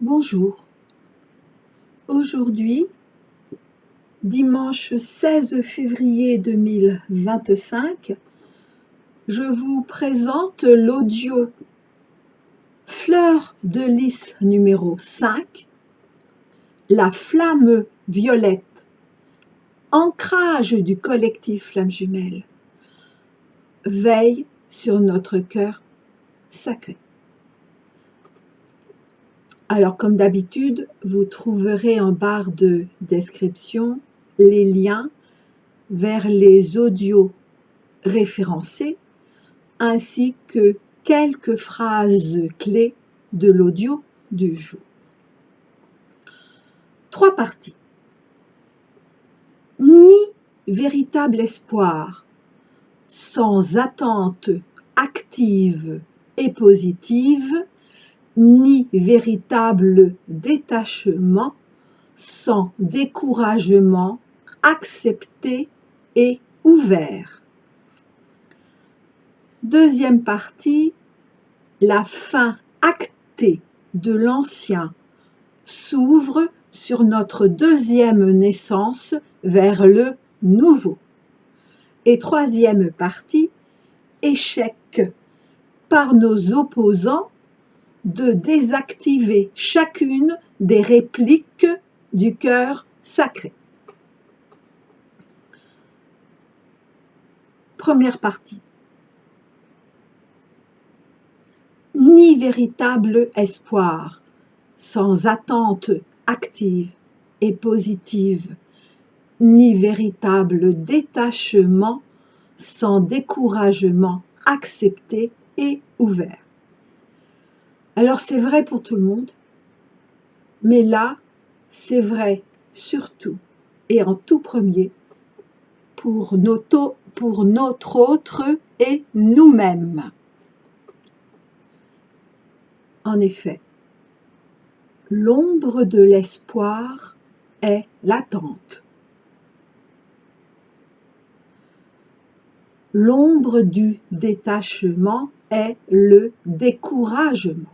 Bonjour, aujourd'hui, dimanche 16 février 2025, je vous présente l'audio Fleur de lys numéro 5, La flamme violette, ancrage du collectif Flamme Jumelle, veille sur notre cœur sacré. Alors, comme d'habitude, vous trouverez en barre de description les liens vers les audios référencés ainsi que quelques phrases clés de l'audio du jour. 3 parties. Ni véritable espoir sans attente active et positive, ni véritable détachement sans découragement accepté et ouvert. Deuxième partie, la fin actée de l'ancien s'ouvre sur notre deuxième naissance vers le nouveau. Et troisième partie, échec par nos opposants de désactiver chacune des répliques du cœur sacré. Première partie. Ni véritable espoir, sans attente active et positive, ni véritable détachement, sans découragement accepté et ouvert. Alors c'est vrai pour tout le monde, mais là, c'est vrai surtout et en tout premier pour notre autre et nous-mêmes. En effet, l'ombre de l'espoir est l'attente. L'ombre du détachement est le découragement.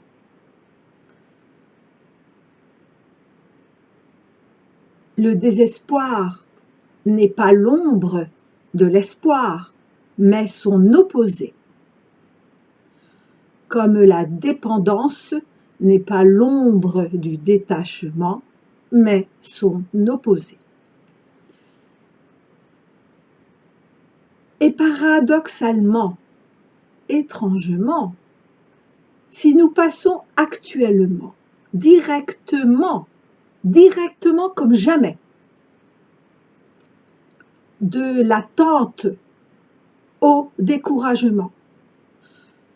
Le désespoir n'est pas l'ombre de l'espoir, mais son opposé. Comme la dépendance n'est pas l'ombre du détachement, mais son opposé. Et paradoxalement, étrangement, si nous passons actuellement, directement comme jamais, de l'attente au découragement,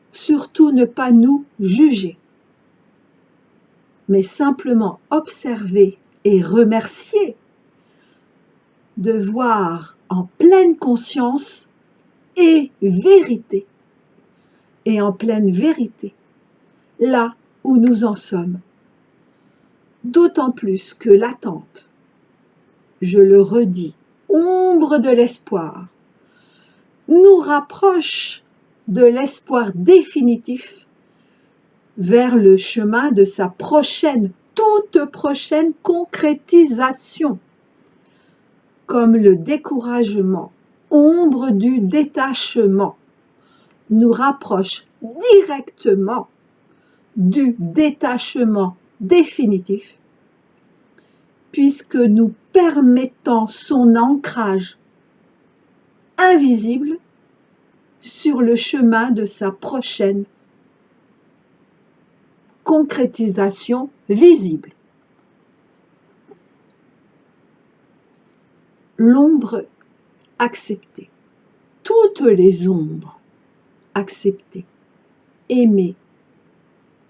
surtout ne pas nous juger, mais simplement observer et remercier de voir en pleine conscience et vérité, et en pleine vérité, là où nous en sommes. D'autant plus que l'attente, je le redis, ombre de l'espoir, nous rapproche de l'espoir définitif vers le chemin de sa toute prochaine concrétisation, comme le découragement, ombre du détachement, nous rapproche directement du détachement définitif, puisque nous permettons son ancrage invisible sur le chemin de sa prochaine concrétisation visible. L'ombre acceptée, toutes les ombres acceptées, aimées,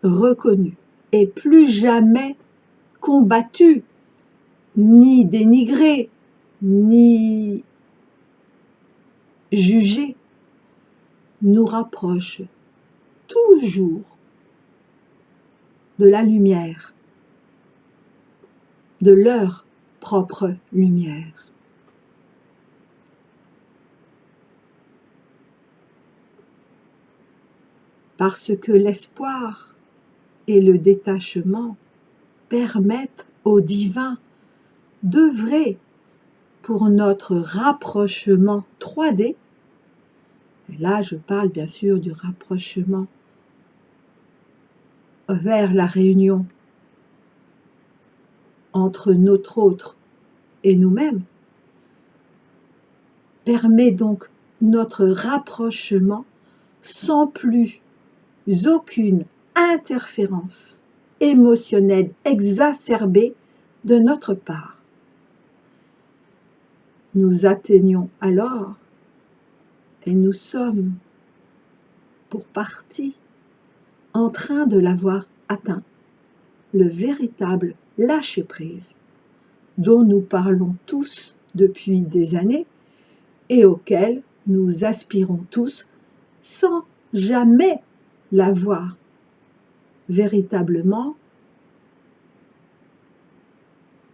reconnues et plus jamais combattues, ni dénigrées, ni jugées, nous rapprochent toujours de la lumière, de leur propre lumière. Parce que l'espoir et le détachement permettent au divin d'œuvrer pour notre rapprochement 3D. Et là, je parle bien sûr du rapprochement vers la réunion entre notre autre et nous-mêmes, permet donc notre rapprochement sans plus aucune interférence émotionnelle exacerbée de notre part. Nous atteignons alors, et nous sommes pour partie en train de l'avoir atteint, le véritable lâcher-prise dont nous parlons tous depuis des années et auquel nous aspirons tous sans jamais l'avoir véritablement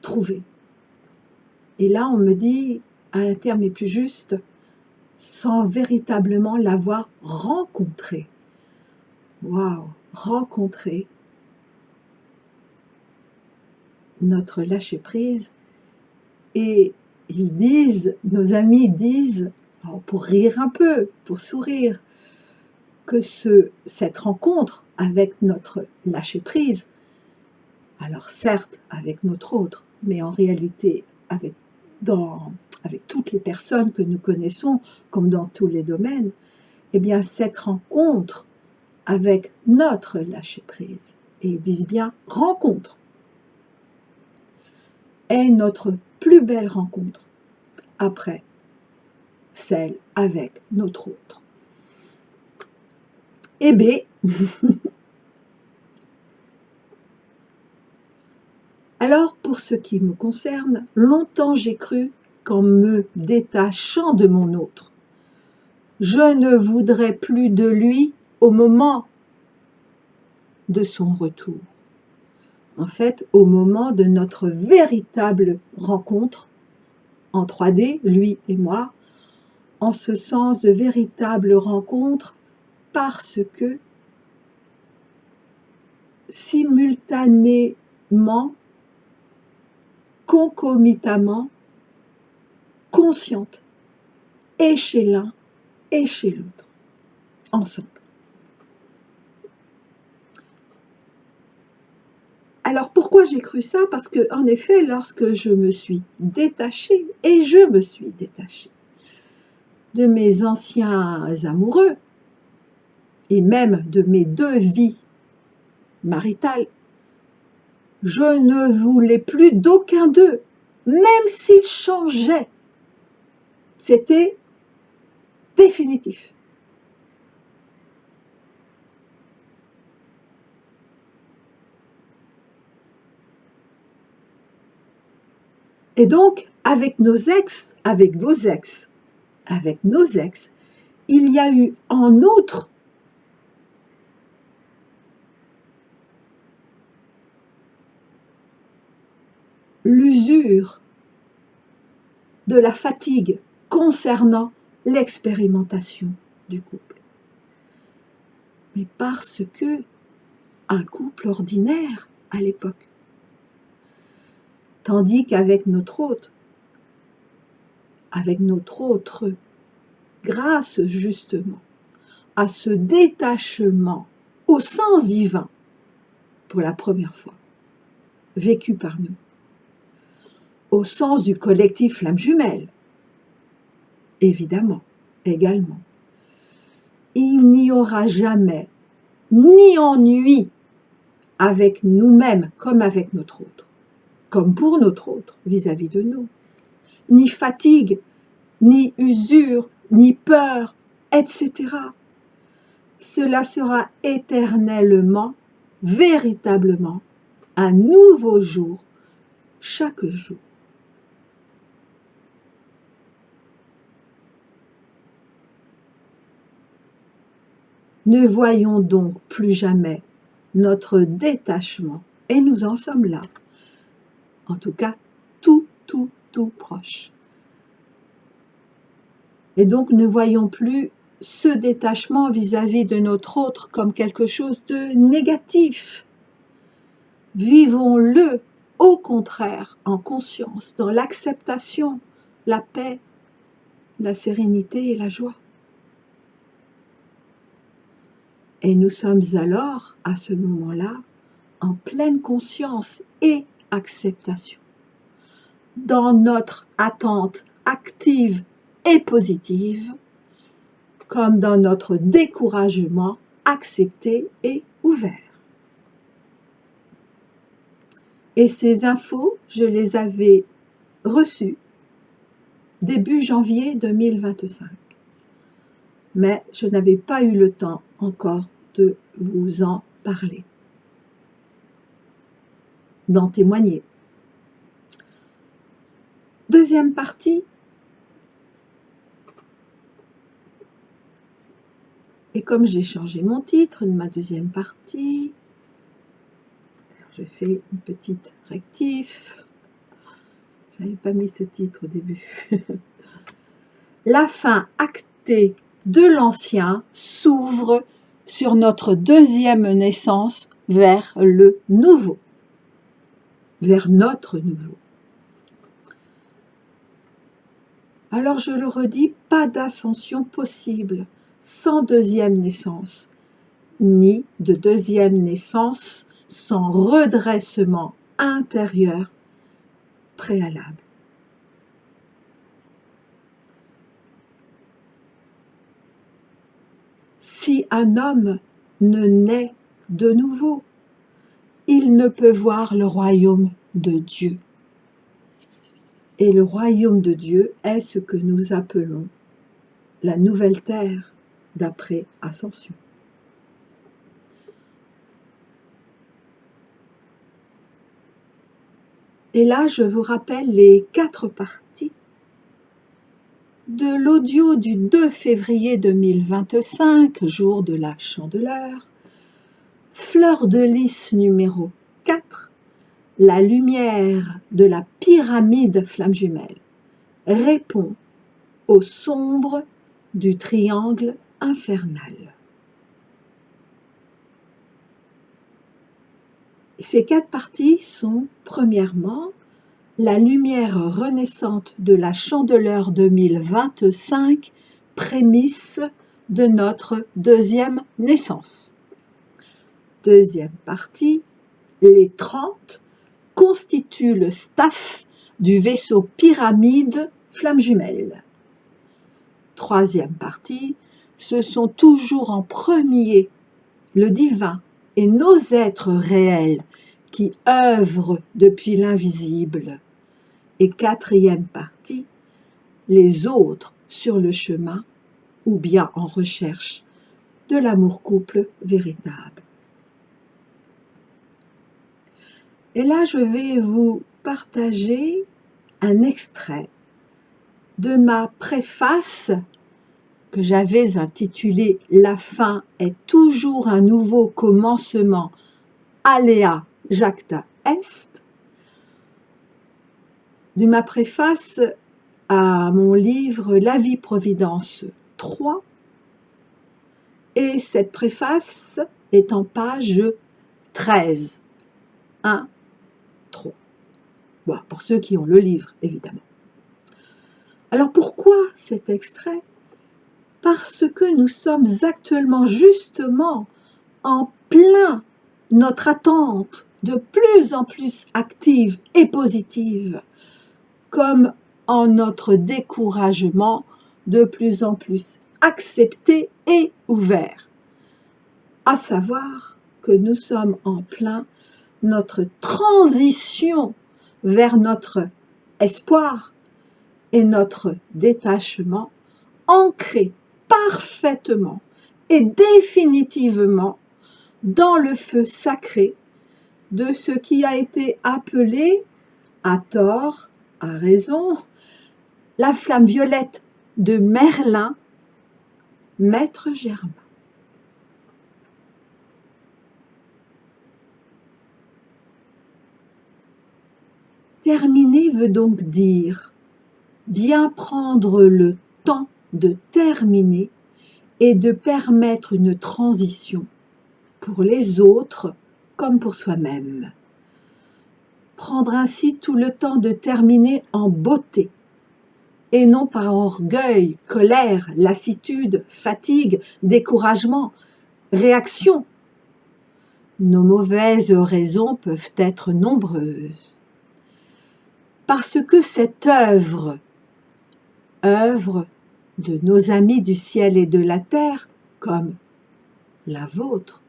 trouvé. Et là, on me dit, à un terme plus juste, sans véritablement l'avoir rencontré. Waouh, rencontrer notre lâcher-prise. Et ils disent, nos amis disent, pour rire un peu, pour sourire, que cette rencontre avec notre lâcher-prise, alors certes avec notre autre, mais en réalité avec toutes les personnes que nous connaissons, comme dans tous les domaines, eh bien cette rencontre avec notre lâcher-prise, et ils disent bien rencontre, est notre plus belle rencontre après celle avec notre autre. Eh bien, alors pour ce qui me concerne, longtemps j'ai cru qu'en me détachant de mon autre, je ne voudrais plus de lui au moment de son retour. En fait, au moment de notre véritable rencontre en 3D, lui et moi, en ce sens de véritable rencontre, parce que simultanément, concomitamment, consciente, et chez l'un et chez l'autre, ensemble. Alors pourquoi j'ai cru ça? Parce que en effet, lorsque je me suis détachée, et je me suis détachée de mes anciens amoureux, et même de mes 2 vies maritales, je ne voulais plus d'aucun d'eux, même s'ils changeaient. C'était définitif. Et donc, avec nos ex, avec vos ex, avec nos ex, il y a eu en outre l'usure de la fatigue concernant l'expérimentation du couple. Mais parce que un couple ordinaire à l'époque, tandis qu'avec notre autre, grâce justement à ce détachement au sens divin, pour la première fois, vécu par nous, au sens du collectif flamme jumelle, évidemment, également, il n'y aura jamais ni ennui avec nous-mêmes comme avec notre autre, comme pour notre autre vis-à-vis de nous, ni fatigue, ni usure, ni peur, etc. Cela sera éternellement, véritablement, un nouveau jour, chaque jour. Ne voyons donc plus jamais notre détachement, et nous en sommes là, en tout cas tout proche. Et donc ne voyons plus ce détachement vis-à-vis de notre autre comme quelque chose de négatif, Vivons-le au contraire en conscience, dans l'acceptation, la paix, la sérénité et la joie. Et nous sommes alors, à ce moment-là, en pleine conscience et acceptation, dans notre attente active et positive, comme dans notre découragement accepté et ouvert. Et ces infos, je les avais reçues début janvier 2025. Mais je n'avais pas eu le temps encore de vous en parler, d'en témoigner. Deuxième partie. Et comme j'ai changé mon titre de ma deuxième partie, je fais une petite rectif. Je n'avais pas mis ce titre au début. La fin actée de l'ancien s'ouvre sur notre deuxième naissance vers le nouveau, vers notre nouveau. Alors je le redis, pas d'ascension possible sans deuxième naissance, ni de deuxième naissance sans redressement intérieur préalable. Si un homme ne naît de nouveau, il ne peut voir le royaume de Dieu. Et le royaume de Dieu est ce que nous appelons la nouvelle terre d'après Ascension. Et là, je vous rappelle les 4 parties de l'audio du 2 février 2025, jour de la Chandeleur, Fleur de lys numéro 4, la lumière de la pyramide flamme jumelle répond au sombre du triangle infernal. Ces 4 parties sont, premièrement, la lumière renaissante de la Chandeleur 2025, prémisse de notre deuxième naissance. Deuxième partie, les 30 constituent le staff du vaisseau pyramide flamme jumelle. Troisième partie, ce sont toujours en premier le divin et nos êtres réels qui œuvrent depuis l'invisible. Et quatrième partie, les autres sur le chemin ou bien en recherche de l'amour-couple véritable. Et là, je vais vous partager un extrait de ma préface que j'avais intitulée « La fin est toujours un nouveau commencement, Alea Jacta Est », de ma préface à mon livre « La vie Providence 3 ». Et cette préface est en page 13, 1, 3. Bon, pour ceux qui ont le livre, évidemment. Alors pourquoi cet extrait ? Parce que nous sommes actuellement justement en plein notre attente de plus en plus active et positive, comme en notre découragement de plus en plus accepté et ouvert. À savoir que nous sommes en plein notre transition vers notre espoir et notre détachement ancré parfaitement et définitivement dans le feu sacré de ce qui a été appelé, à tort, à raison, la flamme violette de Merlin, Maître Germain. Terminer veut donc dire bien prendre le temps de terminer et de permettre une transition pour les autres comme pour soi-même. prendre ainsi tout le temps de terminer en beauté, et non par orgueil, colère, lassitude, fatigue, découragement, réaction. Nos mauvaises raisons peuvent être nombreuses. Parce que cette œuvre de nos amis du ciel et de la terre, comme la vôtre,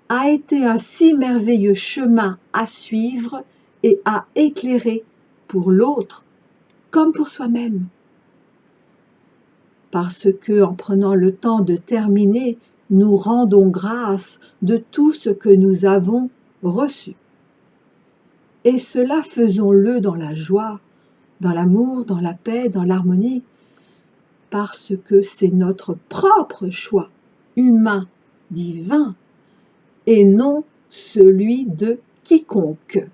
a été un si merveilleux chemin à suivre et à éclairer pour l'autre comme pour soi-même. Parce que, en prenant le temps de terminer, nous rendons grâce de tout ce que nous avons reçu. Et cela faisons-le dans la joie, dans l'amour, dans la paix, dans l'harmonie, parce que c'est notre propre choix humain, divin, et non celui de quiconque.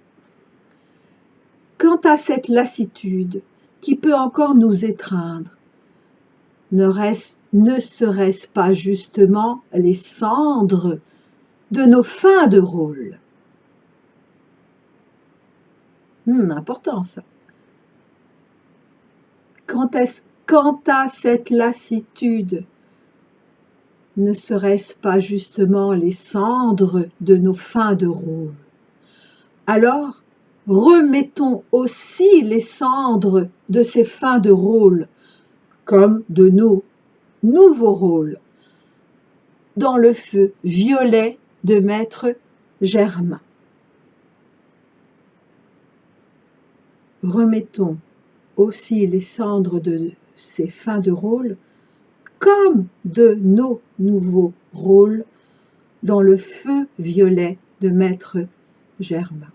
Quant à cette lassitude qui peut encore nous étreindre, ne serait-ce pas justement les cendres de nos fins de rôle? Important ça. Quant à cette lassitude, ne serait-ce pas justement les cendres de nos fins de rôle? Alors, remettons aussi les cendres de ces fins de rôle, comme de nos nouveaux rôles, dans le feu violet de Maître Germain. Remettons aussi les cendres de ces fins de rôle, comme de nos nouveaux rôles, dans le feu violet de Maître Germain.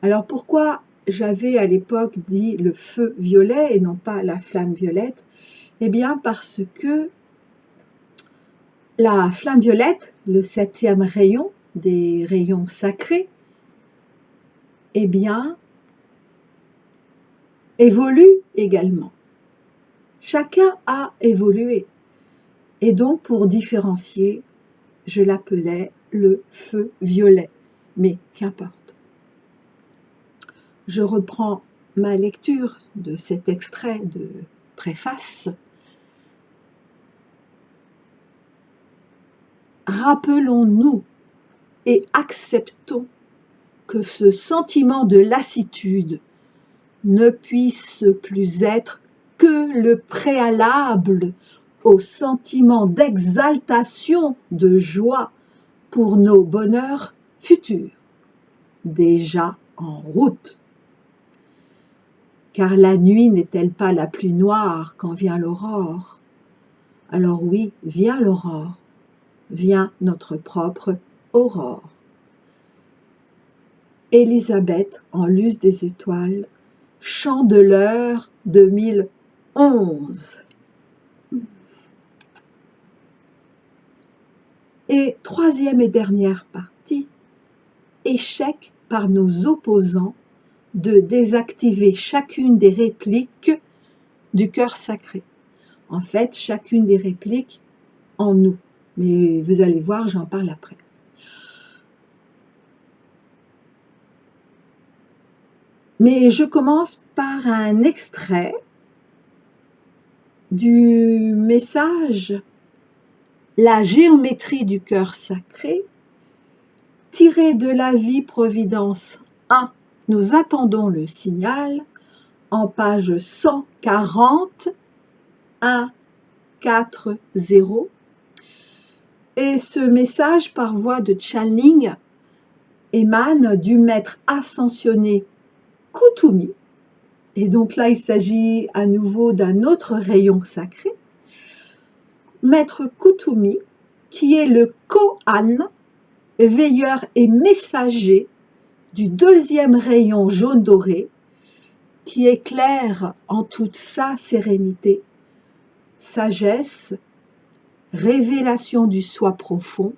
Alors pourquoi j'avais à l'époque dit le feu violet et non pas la flamme violette? Eh bien parce que la flamme violette, le 7e rayon des rayons sacrés, eh bien évolue également. Chacun a évolué. Et donc pour différencier, je l'appelais le feu violet. Mais qu'importe. Je reprends ma lecture de cet extrait de préface. Rappelons-nous et acceptons que ce sentiment de lassitude ne puisse plus être que le préalable au sentiment d'exaltation, de joie pour nos bonheurs futurs, déjà en route. Car la nuit n'est-elle pas la plus noire quand vient l'aurore? Alors oui, vient l'aurore, vient notre propre aurore. Élisabeth en Luce des étoiles, Chandeleur 2011. Et troisième et dernière partie, échec par nos opposants de désactiver chacune des répliques du cœur sacré. En fait, chacune des répliques en nous. Mais vous allez voir, j'en parle après. Mais je commence par un extrait du message « La géométrie du cœur sacré » tiré de la vie Providence 1. Nous attendons le signal en page 140 140. Et ce message par voie de channeling émane du maître ascensionné Kuthumi. Et donc là, il s'agit à nouveau d'un autre rayon sacré. Maître Kuthumi, qui est le Kohan, veilleur et messager du 2e rayon jaune doré, qui éclaire en toute sa sérénité, sagesse, révélation du soi profond,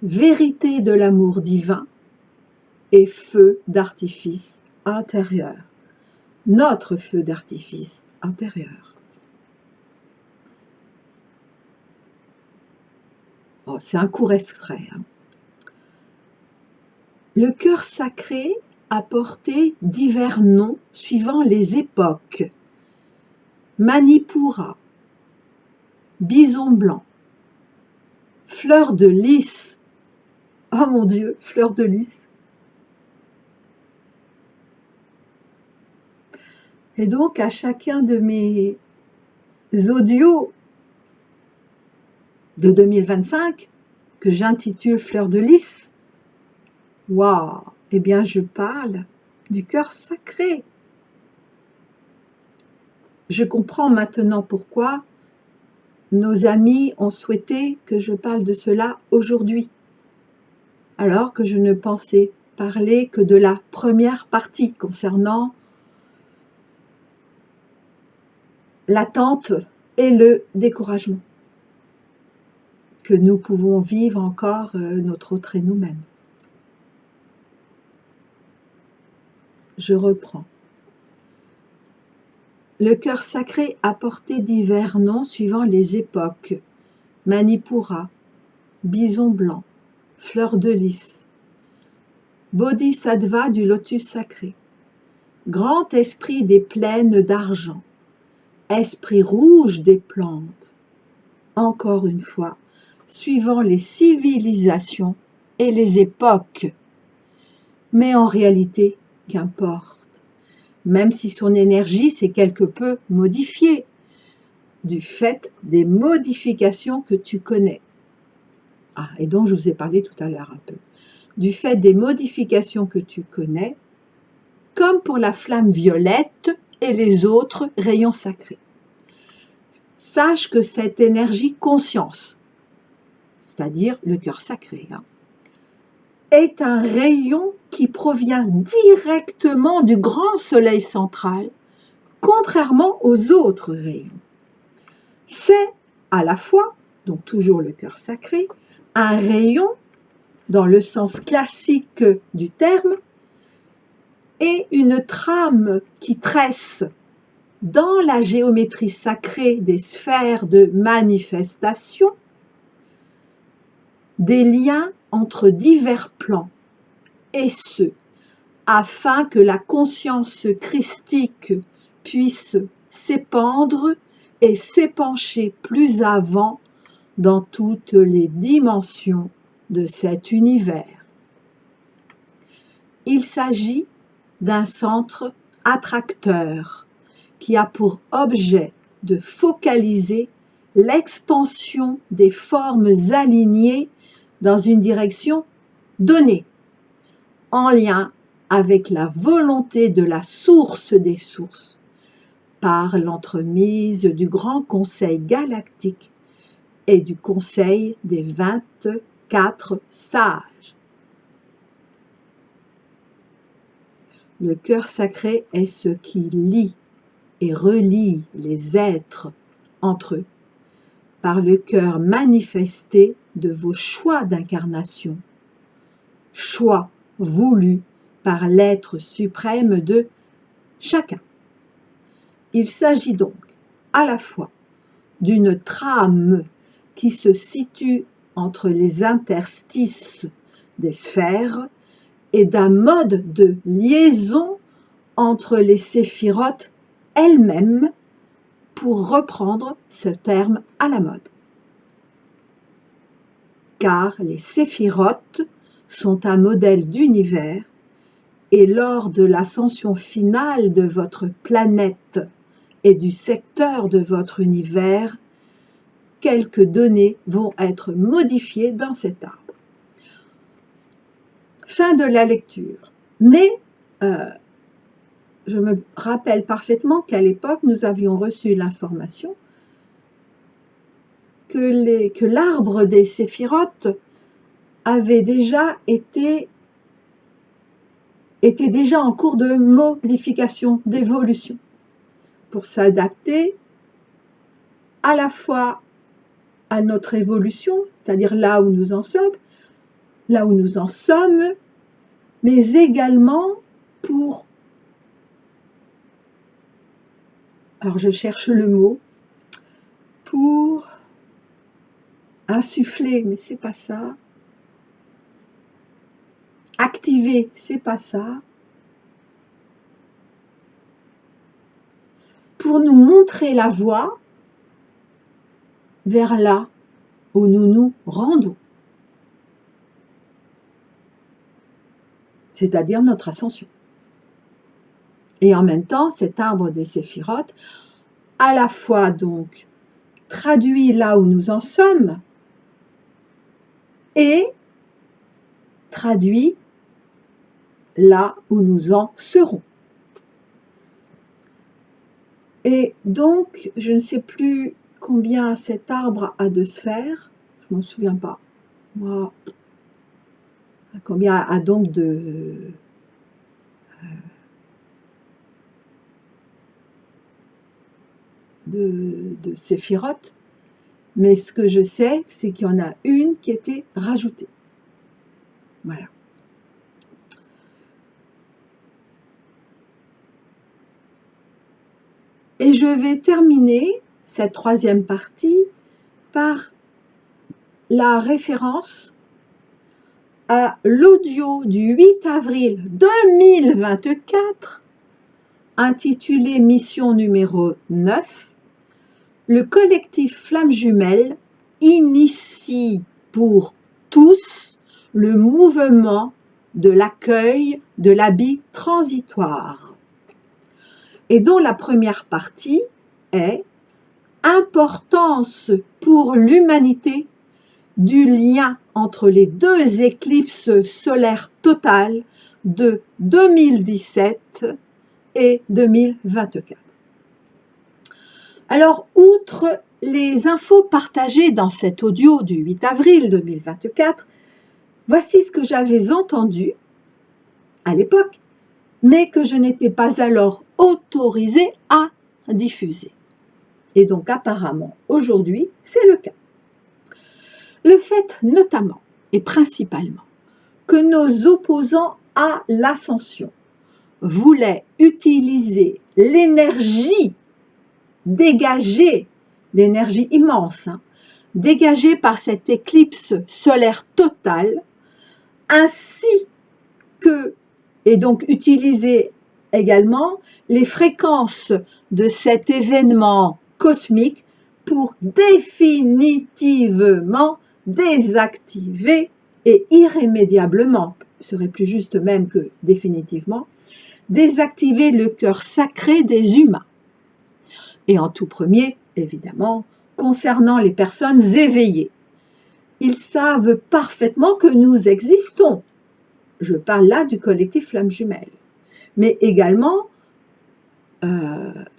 vérité de l'amour divin et feu d'artifice intérieur. Notre feu d'artifice intérieur. Oh, c'est un court extrait. Le cœur sacré a porté divers noms suivant les époques. Manipura, bison blanc, fleur de lys. Oh mon Dieu, fleur de lys. Et donc à chacun de mes audios de 2025, que j'intitule Fleur de lys, waouh, eh bien je parle du cœur sacré. Je comprends maintenant pourquoi nos amis ont souhaité que je parle de cela aujourd'hui, alors que je ne pensais parler que de la première partie concernant l'attente et le découragement, que nous pouvons vivre encore notre autre et nous-mêmes. Je reprends. Le cœur sacré a porté divers noms suivant les époques. Manipura, bison blanc, fleur de lys, bodhisattva du lotus sacré, grand esprit des plaines d'argent, esprit rouge des plantes. Encore une fois, suivant les civilisations et les époques. Mais en réalité, qu'importe, même si son énergie s'est quelque peu modifiée, du fait des modifications que tu connais. Ah, et dont je vous ai parlé tout à l'heure un peu. Du fait des modifications que tu connais, comme pour la flamme violette et les autres rayons sacrés. Sache que cette énergie conscience, c'est-à-dire le cœur sacré, est un rayon qui provient directement du grand soleil central, contrairement aux autres rayons. C'est à la fois, donc toujours le cœur sacré, un rayon dans le sens classique du terme et une trame qui tresse dans la géométrie sacrée des sphères de manifestation des liens entre divers plans, et ce, afin que la conscience christique puisse s'épandre et s'épancher plus avant dans toutes les dimensions de cet univers. Il s'agit d'un centre attracteur qui a pour objet de focaliser l'expansion des formes alignées dans une direction donnée, en lien avec la volonté de la source des sources, par l'entremise du Grand Conseil galactique et du Conseil des 24 sages. Le cœur sacré est ce qui lie et relie les êtres entre eux, par le cœur manifesté de vos choix d'incarnation, choix voulus par l'être suprême de chacun. Il s'agit donc à la fois d'une trame qui se situe entre les interstices des sphères et d'un mode de liaison entre les séphirotes elles-mêmes, pour reprendre ce terme à la mode. Car les séphirotes sont un modèle d'univers et lors de l'ascension finale de votre planète et du secteur de votre univers, quelques données vont être modifiées dans cet arbre. Fin de la lecture. Mais je me rappelle parfaitement qu'à l'époque, nous avions reçu l'information que l'arbre des séphirotes avait déjà était déjà en cours de modification, d'évolution, pour s'adapter à la fois à notre évolution, c'est-à-dire là où nous en sommes, mais également pour, alors je cherche le mot, pour insuffler, mais c'est pas ça, activer, c'est pas ça, pour nous montrer la voie vers là où nous nous rendons, c'est-à-dire notre ascension. Et en même temps, cet arbre des séphirotes, à la fois donc traduit là où nous en sommes et traduit là où nous en serons. Et donc, je ne sais plus combien cet arbre a de sphères, je m'en souviens pas. Moi, combien a donc de séphirotes, mais ce que je sais, c'est qu'il y en a une qui était rajoutée. Voilà. Et je vais terminer cette troisième partie par la référence à l'audio du 8 avril 2024 intitulé Mission numéro 9. Le collectif Flammes Jumelles initie pour tous le mouvement de l'accueil de l'habit transitoire, et dont la première partie est importance pour l'humanité du lien entre les deux éclipses solaires totales de 2017 et 2024. Alors, outre les infos partagées dans cet audio du 8 avril 2024, voici ce que j'avais entendu à l'époque, mais que je n'étais pas alors autorisée à diffuser. Et donc apparemment, aujourd'hui, c'est le cas. Le fait notamment et principalement que nos opposants à l'ascension voulaient utiliser l'énergie dégagée, l'énergie immense, dégagée par cette éclipse solaire totale, ainsi que, et donc utiliser également les fréquences de cet événement cosmique pour définitivement désactiver et irrémédiablement, ce serait plus juste même que définitivement, désactiver le cœur sacré des humains. Et en tout premier, évidemment, concernant les personnes éveillées. Ils savent parfaitement que nous existons. Je parle là du collectif Flammes Jumelles, mais également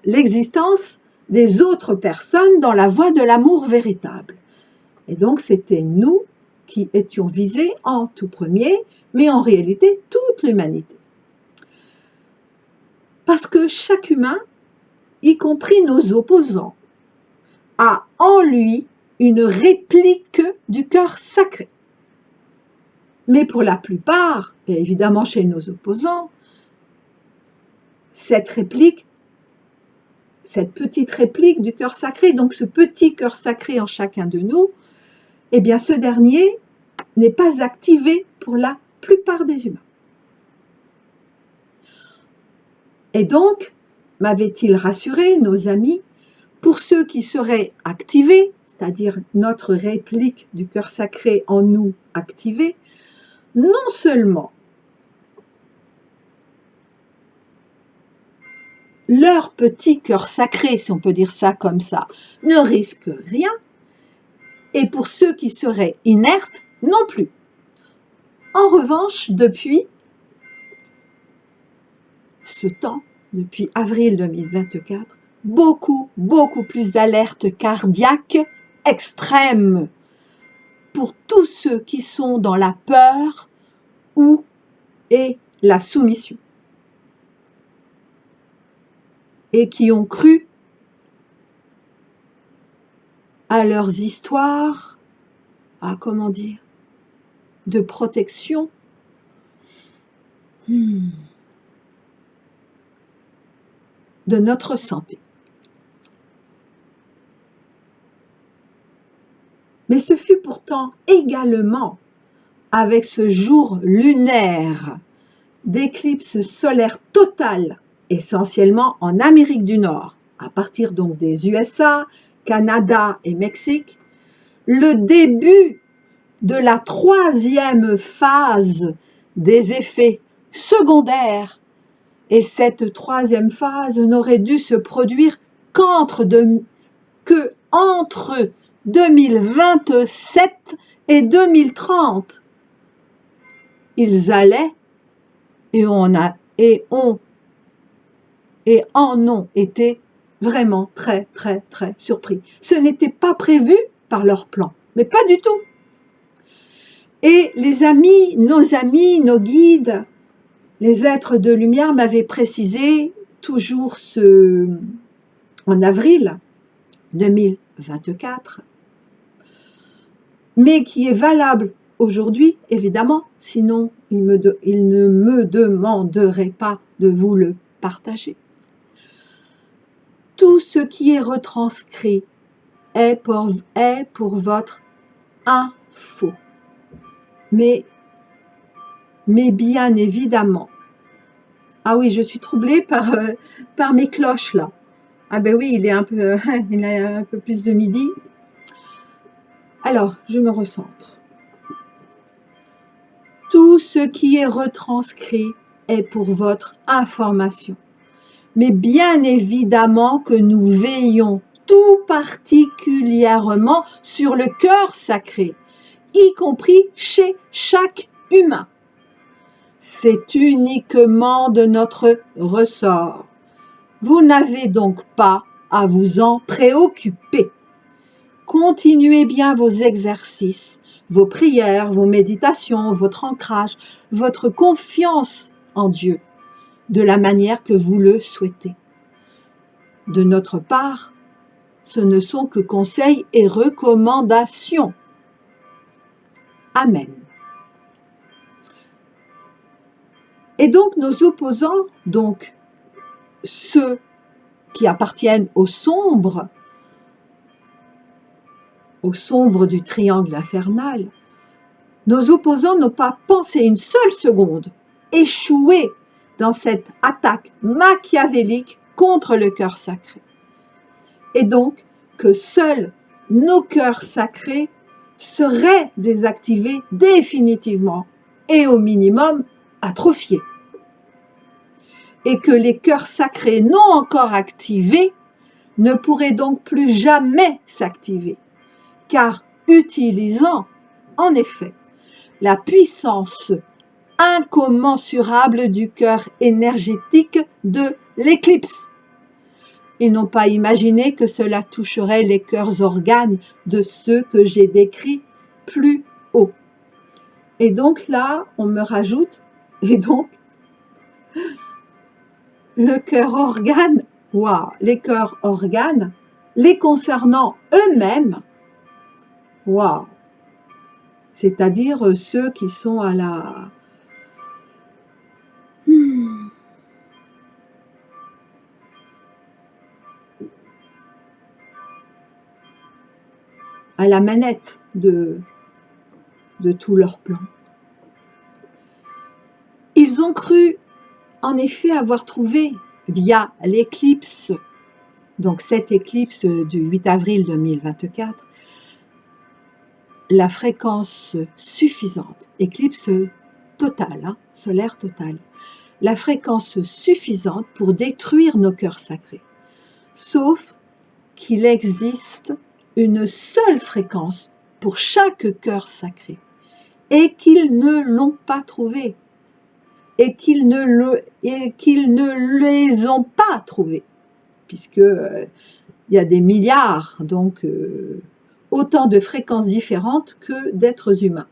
l'existence des autres personnes dans la voie de l'amour véritable. Et donc, c'était nous qui étions visés en tout premier, mais en réalité, toute l'humanité. Parce que chaque humain, y compris nos opposants, a en lui une réplique du cœur sacré. Mais pour la plupart, et évidemment chez nos opposants, cette réplique, cette petite réplique du cœur sacré, donc ce petit cœur sacré en chacun de nous, eh bien ce dernier n'est pas activé pour la plupart des humains. Et donc, m'avaient-ils rassuré, nos amis, pour ceux qui seraient activés, c'est-à-dire notre réplique du cœur sacré en nous activée, non seulement leur petit cœur sacré, si on peut dire ça comme ça, ne risque rien, et pour ceux qui seraient inertes, non plus. En revanche, depuis ce temps, depuis avril 2024, beaucoup plus d'alertes cardiaques extrêmes pour tous ceux qui sont dans la peur ou et la soumission et qui ont cru à leurs histoires, à comment dire, de protection. De notre santé. Mais ce fut pourtant également avec ce jour lunaire d'éclipse solaire totale, essentiellement en Amérique du Nord, à partir donc des USA, Canada et Mexique, le début de la troisième phase des effets secondaires. Et cette troisième phase n'aurait dû se produire qu'entre 2027 et 2030. Ils allaient et en ont été vraiment très surpris. Ce n'était pas prévu par leur plan, mais pas du tout. Et nos guides, les êtres de lumière m'avaient précisé, toujours en avril 2024, mais qui est valable aujourd'hui, évidemment, sinon il ne me demanderait pas de vous le partager. Tout ce qui est retranscrit est pour votre info. Mais bien évidemment, ah oui, je suis troublée par mes cloches là. Ah ben oui, il est un peu plus de midi. Alors, je me recentre. Tout ce qui est retranscrit est pour votre information. Mais bien évidemment que nous veillons tout particulièrement sur le cœur sacré, y compris chez chaque humain. C'est uniquement de notre ressort. Vous n'avez donc pas à vous en préoccuper. Continuez bien vos exercices, vos prières, vos méditations, votre ancrage, votre confiance en Dieu, de la manière que vous le souhaitez. De notre part, ce ne sont que conseils et recommandations. Amen. Et donc nos opposants, donc ceux qui appartiennent au sombre du triangle infernal, nos opposants n'ont pas pensé une seule seconde échouer dans cette attaque machiavélique contre le cœur sacré. Et donc que seuls nos cœurs sacrés seraient désactivés définitivement et au minimum atrophiés. Et que les cœurs sacrés non encore activés ne pourraient donc plus jamais s'activer, car utilisant en effet la puissance incommensurable du cœur énergétique de l'éclipse. Ils n'ont pas imaginé que cela toucherait les cœurs organes de ceux que j'ai décrits plus haut. Et donc là, on me rajoute, et donc, le cœur organe, waouh, les cœurs organes, les concernant eux-mêmes, waouh, c'est-à-dire ceux qui sont à la manette de tout leur plan. Ils ont cru en effet avoir trouvé via l'éclipse, donc cette éclipse du 8 avril 2024, la fréquence suffisante, éclipse totale, solaire totale, la fréquence suffisante pour détruire nos cœurs sacrés. Sauf qu'il existe une seule fréquence pour chaque cœur sacré et qu'ils ne l'ont pas trouvée et qu'ils ne les ont pas trouvés puisque il y a des milliards, donc autant de fréquences différentes que d'êtres humains.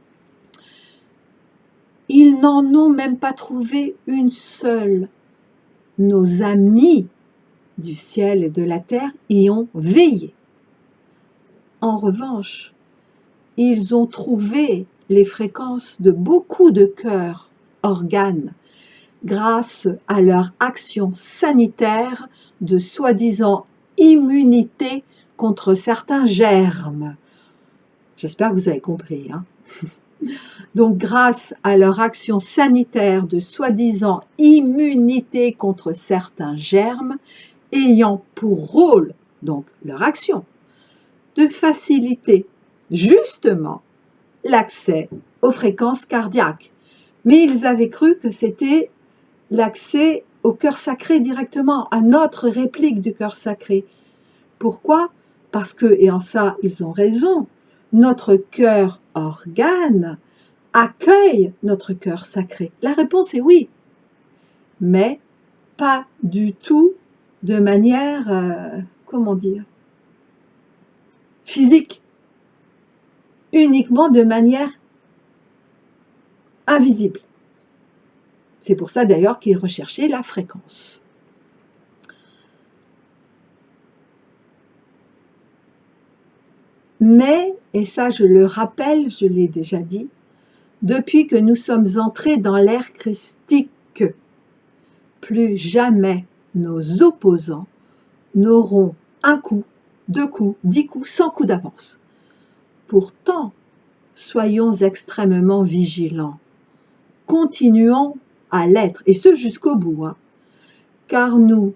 Ils n'en ont même pas trouvé une seule. Nos amis du ciel et de la terre y ont veillé. En revanche, ils ont trouvé les fréquences de beaucoup de cœurs, organes, grâce à leur action sanitaire de soi-disant immunité contre certains germes. J'espère que vous avez compris. Donc, grâce à leur action sanitaire de soi-disant immunité contre certains germes, ayant pour rôle, donc leur action, de faciliter justement l'accès aux fréquences cardiaques. Mais ils avaient cru que c'était l'accès au cœur sacré directement, à notre réplique du cœur sacré. Pourquoi? Parce que, et en ça ils ont raison, notre cœur organe accueille notre cœur sacré. La réponse est oui, mais pas du tout de manière, comment dire, physique, uniquement de manière invisible. C'est pour ça d'ailleurs qu'il recherchait la fréquence. Mais, et ça je le rappelle, je l'ai déjà dit, depuis que nous sommes entrés dans l'ère christique, plus jamais nos opposants n'auront un coup, 2 coups, 10 coups, 100 coups d'avance. Pourtant, soyons extrêmement vigilants. Continuons à l'être, et ce jusqu'au bout, car nous,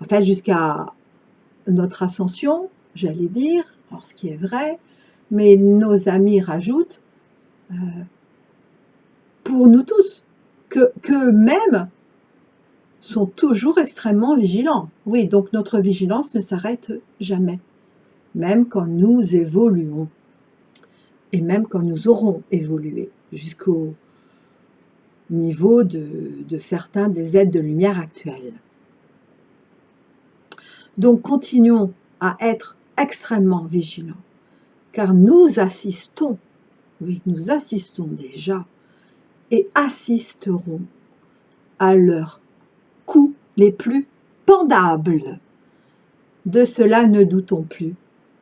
enfin jusqu'à notre ascension, j'allais dire, alors ce qui est vrai, mais nos amis rajoutent, pour nous tous, qu'eux-mêmes sont toujours extrêmement vigilants. Oui, donc notre vigilance ne s'arrête jamais, même quand nous évoluons, et même quand nous aurons évolué jusqu'au niveau de certains des êtres de lumière actuels. Donc continuons à être extrêmement vigilants, car nous assistons, oui, nous assistons déjà, et assisterons à leurs coups les plus pendables. De cela ne doutons plus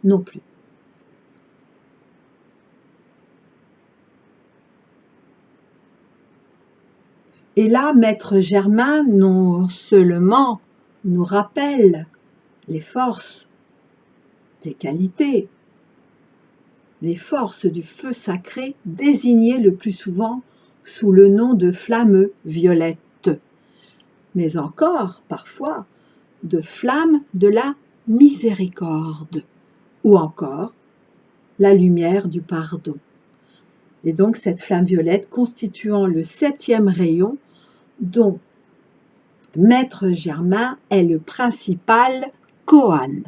non plus. Et là, Maître Germain non seulement nous rappelle les forces, les qualités, les forces du feu sacré désignées le plus souvent sous le nom de flamme violette, mais encore parfois de flamme de la miséricorde, ou encore la lumière du pardon. Et donc cette flamme violette constituant le 7e rayon dont Maître Germain est le principal koan.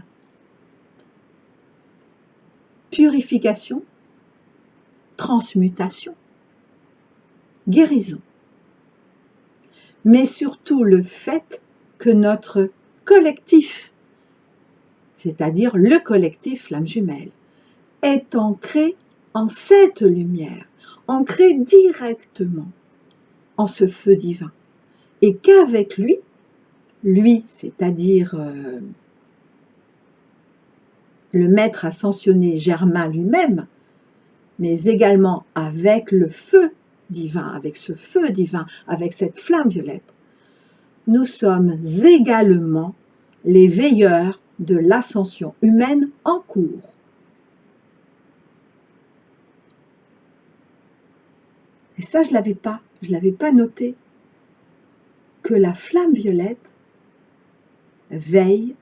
Purification, transmutation, guérison. Mais surtout le fait que notre collectif, c'est-à-dire le collectif flamme jumelle, est ancré en cette lumière, ancré directement en ce feu divin. Et qu'avec lui, c'est-à-dire le maître ascensionné Germain lui-même, mais également avec le feu divin, avec ce feu divin, avec cette flamme violette, nous sommes également les veilleurs de l'ascension humaine en cours. Et ça, je l'avais pas noté, que la flamme violette veille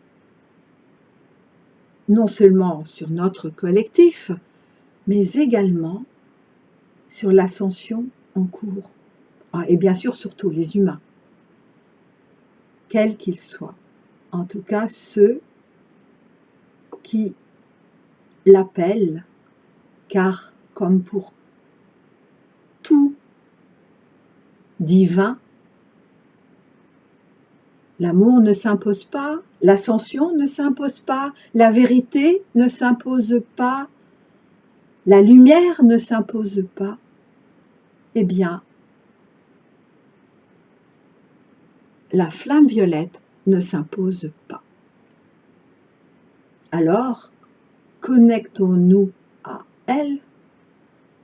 non seulement sur notre collectif, mais également sur l'ascension en cours. Et bien sûr, surtout les humains, quels qu'ils soient. En tout cas, ceux qui l'appellent, car comme pour tout divin, l'amour ne s'impose pas, l'ascension ne s'impose pas, la vérité ne s'impose pas, la lumière ne s'impose pas. Eh bien, la flamme violette ne s'impose pas. Alors, connectons-nous à elle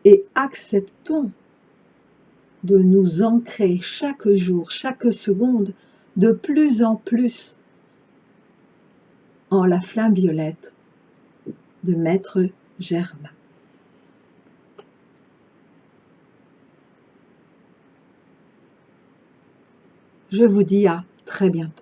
et acceptons de nous ancrer chaque jour, chaque seconde, de plus en plus en la flamme violette de Maître Germain. Je vous dis à très bientôt.